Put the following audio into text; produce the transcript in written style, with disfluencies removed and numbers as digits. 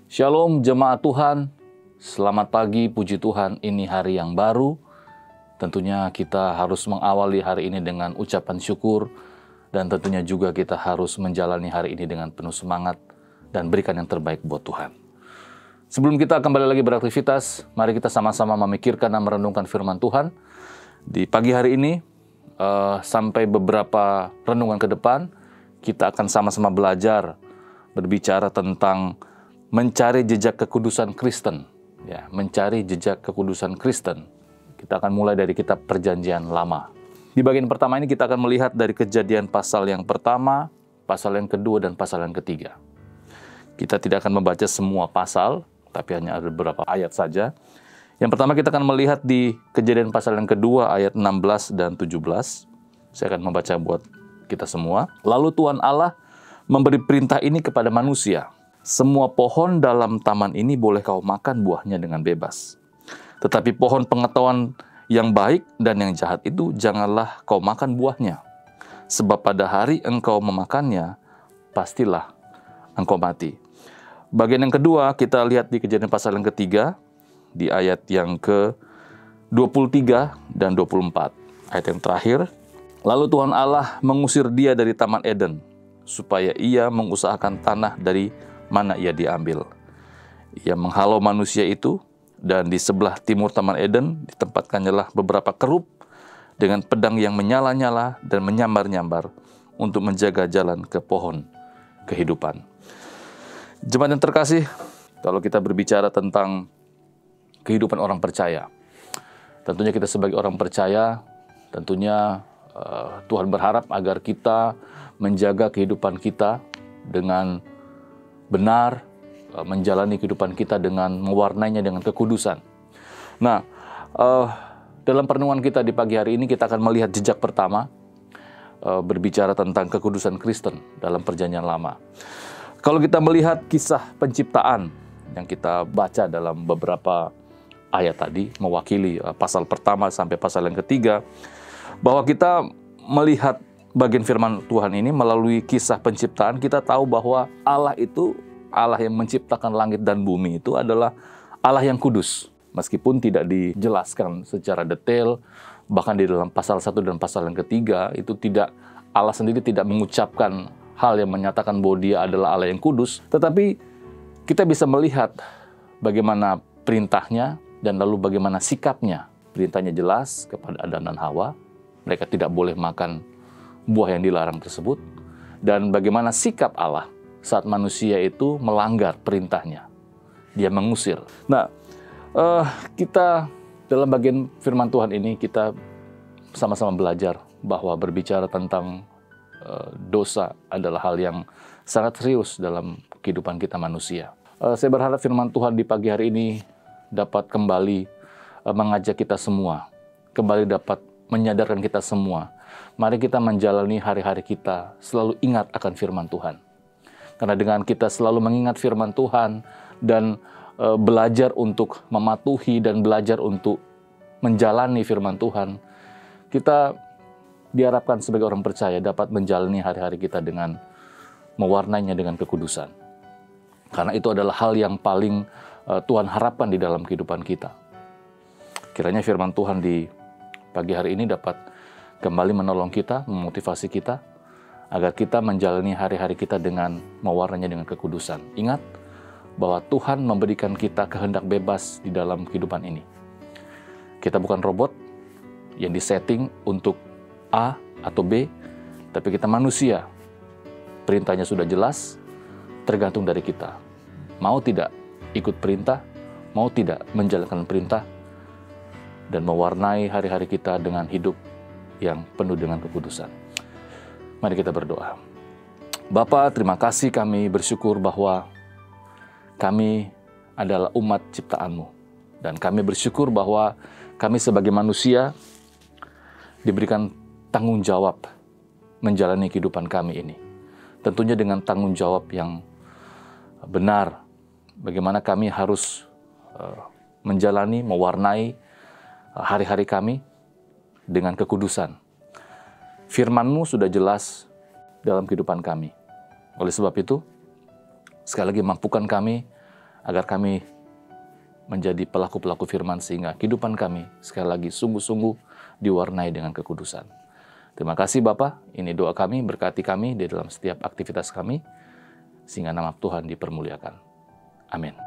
Shalom jemaat Tuhan, selamat pagi, puji Tuhan, ini hari yang baru. Tentunya kita harus mengawali hari ini dengan ucapan syukur, dan tentunya juga kita harus menjalani hari ini dengan penuh semangat dan berikan yang terbaik buat Tuhan. Sebelum kita kembali lagi beraktivitas, mari kita sama-sama memikirkan dan merenungkan firman Tuhan. Di pagi hari ini, sampai beberapa renungan ke depan, kita akan sama-sama belajar berbicara tentang mencari jejak kekudusan Kristen, ya, mencari jejak kekudusan Kristen. Kita akan mulai dari kitab Perjanjian Lama. Di bagian pertama ini kita akan melihat dari Kejadian pasal yang pertama, pasal yang kedua, dan pasal yang ketiga. Kita tidak akan membaca semua pasal, tapi hanya ada beberapa ayat saja. Yang pertama kita akan melihat di Kejadian pasal yang kedua ayat 16 dan 17. Saya akan membaca buat kita semua. Lalu Tuhan Allah memberi perintah ini kepada manusia. Semua pohon dalam taman ini boleh kau makan buahnya dengan bebas. Tetapi pohon pengetahuan yang baik dan yang jahat itu janganlah kau makan buahnya. Sebab pada hari engkau memakannya, pastilah engkau mati. Bagian yang kedua kita lihat di Kejadian pasal yang ketiga, di ayat yang ke-23 dan 24. Ayat yang terakhir, lalu Tuhan Allah mengusir dia dari Taman Eden, supaya ia mengusahakan tanah dari mana ia diambil. Ia menghalau manusia itu, dan di sebelah timur Taman Eden ditempatkannya beberapa kerub dengan pedang yang menyala-nyala dan menyambar-nyambar untuk menjaga jalan ke pohon kehidupan. Jemaat yang terkasih, kalau kita berbicara tentang kehidupan orang percaya, tentunya kita sebagai orang percaya, tentunya Tuhan berharap agar kita menjaga kehidupan kita dengan benar, menjalani kehidupan kita dengan mewarnainya dengan kekudusan. Nah, dalam perenungan kita di pagi hari ini kita akan melihat jejak pertama, berbicara tentang kekudusan Kristen dalam Perjanjian Lama. Kalau kita melihat kisah penciptaan yang kita baca dalam beberapa ayat tadi, mewakili pasal pertama sampai pasal yang ketiga, bahwa kita melihat bagian firman Tuhan ini melalui kisah penciptaan, kita tahu bahwa Allah itu, Allah yang menciptakan langit dan bumi itu adalah Allah yang kudus. Meskipun tidak dijelaskan secara detail, bahkan di dalam pasal 1 dan pasal yang ketiga, itu tidak, Allah sendiri tidak mengucapkan hal yang menyatakan bahwa dia adalah Allah yang kudus. Tetapi kita bisa melihat bagaimana perintahnya dan lalu bagaimana sikapnya. Perintahnya jelas kepada Adam dan Hawa, mereka tidak boleh makan buah yang dilarang tersebut, dan bagaimana sikap Allah saat manusia itu melanggar perintahnya, dia mengusir. Nah, kita dalam bagian firman Tuhan ini kita sama-sama belajar bahwa berbicara tentang dosa adalah hal yang sangat serius dalam kehidupan kita manusia. Saya berharap firman Tuhan di pagi hari ini dapat kembali mengajak kita semua, kembali dapat menyadarkan kita semua. Mari kita menjalani hari-hari kita selalu ingat akan firman Tuhan. Karena dengan kita selalu mengingat firman Tuhan dan belajar untuk mematuhi dan belajar untuk menjalani firman Tuhan, kita diharapkan sebagai orang percaya dapat menjalani hari-hari kita dengan mewarnainya dengan kekudusan. Karena itu adalah hal yang paling Tuhan harapkan di dalam kehidupan kita. Kiranya firman Tuhan di pagi hari ini dapat kembali menolong kita, memotivasi kita, agar kita menjalani hari-hari kita dengan mewarnainya dengan kekudusan. Ingat bahwa Tuhan memberikan kita kehendak bebas di dalam kehidupan ini. Kita bukan robot yang disetting untuk A atau B, tapi kita manusia. Perintahnya sudah jelas, tergantung dari kita. Mau tidak ikut perintah, mau tidak menjalankan perintah, dan mewarnai hari-hari kita dengan hidup yang penuh dengan kekudusan. Mari kita berdoa. Bapa, terima kasih, kami bersyukur bahwa kami adalah umat ciptaan-Mu. Dan kami bersyukur bahwa kami sebagai manusia diberikan tanggung jawab menjalani kehidupan kami ini. Tentunya dengan tanggung jawab yang benar. Bagaimana kami harus menjalani, mewarnai hari-hari kami dengan kekudusan. Firman-Mu sudah jelas dalam kehidupan kami. Oleh sebab itu, sekali lagi mampukan kami agar kami menjadi pelaku-pelaku firman sehingga kehidupan kami sekali lagi sungguh-sungguh diwarnai dengan kekudusan. Terima kasih Bapa, ini doa kami, berkati kami di dalam setiap aktivitas kami, sehingga nama Tuhan dipermuliakan. Amin.